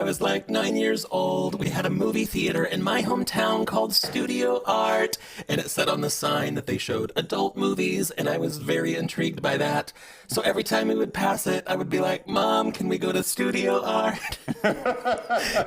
I was like 9 years old. We had a movie theater in my hometown called Studio Art, and it said on the sign that they showed adult movies, and I was very intrigued by that. So every time we would pass it, I would be like, Mom, can we go to Studio Art?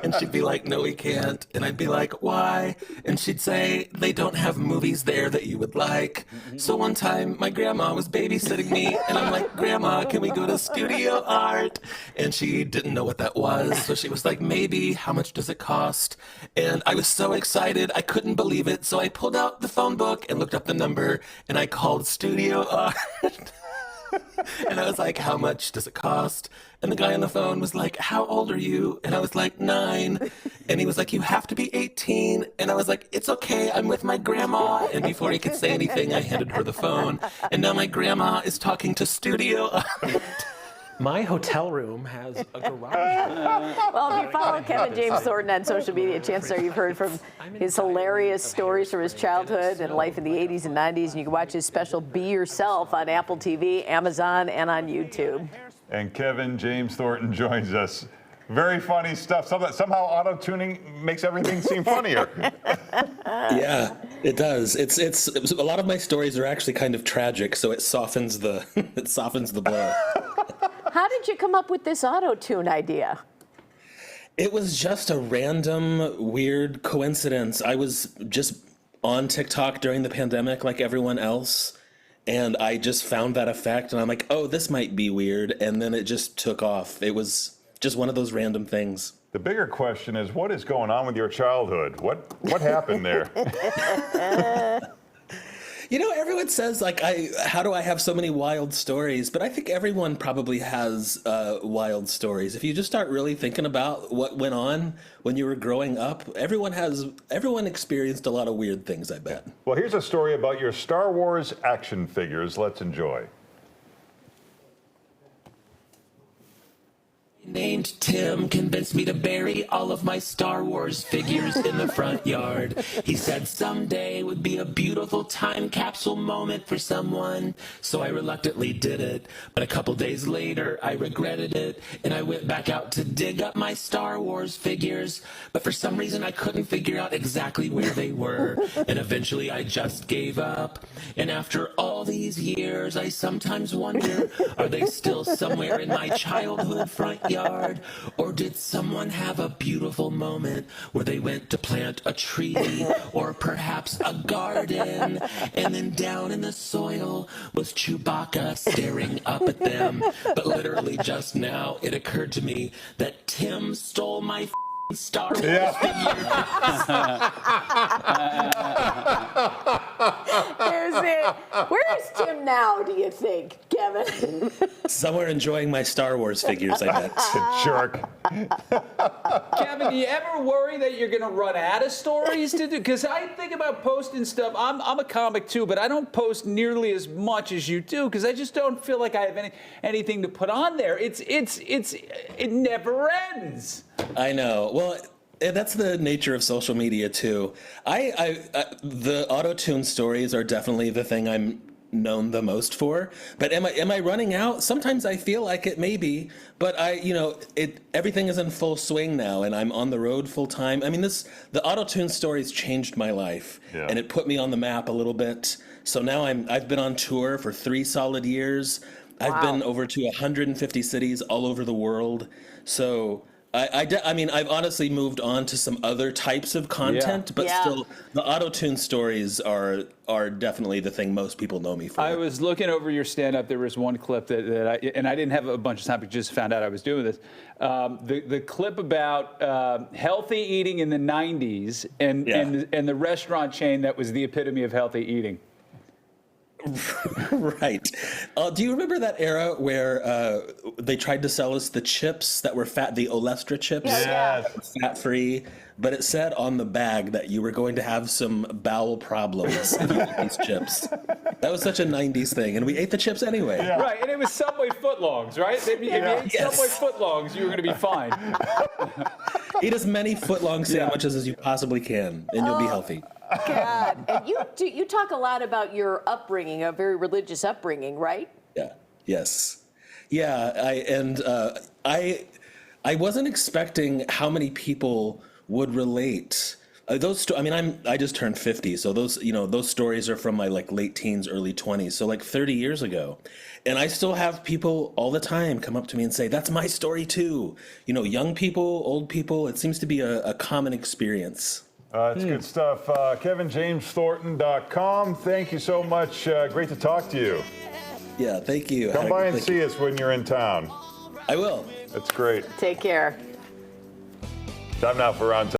And she'd be like, no, we can't. And I'd be like, why? And she'd say, they don't have movies there that you would like. So one time, my grandma was babysitting me, and I'm like, Grandma, can we go to Studio Art? And she didn't know what that was, so she was like, maybe, how much does it cost? And I was so excited, I couldn't believe it, so I pulled out the phone book and looked up the number, and I called Studio Art. And I was like, how much does it cost? And the guy on the phone was like, how old are you? And I was like, 9. And he was like, you have to be 18. And I was like, it's okay, I'm with my grandma. And before he could say anything, I handed her the phone. And now my grandma is talking to Studio Art. My hotel room has a garage. Well, if you follow Kevin James Thornton on social media, chances are you've heard from his hilarious stories from his childhood and life in the 80s and 90s. And you can watch his special Be Yourself on Apple TV, Amazon, and on YouTube. And Kevin James Thornton joins us. Very funny stuff. Somehow auto-tuning makes everything seem funnier. Yeah, it does. It's a lot of my stories are actually kind of tragic, so it softens the blow. How did you come up with this auto-tune idea? It was just a random, weird coincidence. I was just on TikTok during the pandemic like everyone else, and I just found that effect, and I'm like, oh, this might be weird, and then it just took off. It was just one of those random things. The bigger question is, what is going on with your childhood? What happened there? You know, everyone says, like, how do I have so many wild stories? But I think everyone probably has wild stories. If you just start really thinking about what went on when you were growing up, everyone experienced a lot of weird things, I bet. Well, here's a story about your Star Wars action figures. Let's enjoy. Named Tim convinced me to bury all of my Star Wars figures in the front yard. He said someday would be a beautiful time capsule moment for someone, so I reluctantly did it. But a couple days later, I regretted it, and I went back out to dig up my Star Wars figures. But for some reason, I couldn't figure out exactly where they were, and eventually I just gave up. And after all these years, I sometimes wonder, are they still somewhere in my childhood front yard? Or did someone have a beautiful moment where they went to plant a tree or perhaps a garden, and then down in the soil was Chewbacca staring up at them? But literally just now it occurred to me that Tim stole my Star Wars figure. There's it. Where is Tim now, do you think, Kevin? Somewhere enjoying my Star Wars figures, I bet. Jerk. Kevin, do you ever worry that you're going to run out of stories to do? Because I think about posting stuff. I'm a comic too, but I don't post nearly as much as you do because I just don't feel like I have anything to put on there. It never ends. I know. Well, that's the nature of social media too. The auto-tune stories are definitely the thing I'm known the most for. But am I running out? Sometimes I feel like it may be, but everything is in full swing now, and I'm on the road full time. I mean, the auto-tune stories changed my life, and it put me on the map a little bit. So now I've been on tour for 3 solid years. Wow. I've been over to 150 cities all over the world. So I mean, I've honestly moved on to some other types of content, but still, the auto-tune stories are definitely the thing most people know me for. I was looking over your stand-up. There was one clip that I didn't have a bunch of time, but just found out I was doing this. The clip about healthy eating in the 90s and the restaurant chain that was the epitome of healthy eating. Right. Do you remember that era where they tried to sell us the chips that were fat, the Olestra chips? Yes. Fat-free, but it said on the bag that you were going to have some bowel problems if you ate these chips. That was such a 90s thing, and we ate the chips anyway. Yeah. Right, and it was Subway footlongs, right? If you ate Subway footlongs, you were going to be fine. Eat as many footlong sandwiches as you possibly can, and you'll be healthy. God. And you talk a lot about your upbringing, a very religious upbringing, right? Yeah. Yes. Yeah. I wasn't expecting how many people would relate. I just turned 50, so those stories are from my like late teens, early 20s, so like 30 years ago. And I still have people all the time come up to me and say, "That's my story too." Young people, old people, it seems to be a common experience. It's good stuff. KevinJamesThornton.com. Thank you so much. Great to talk to you. Yeah, thank you. Come by and see us when you're in town. I will. That's great. Take care. Time now for On Time.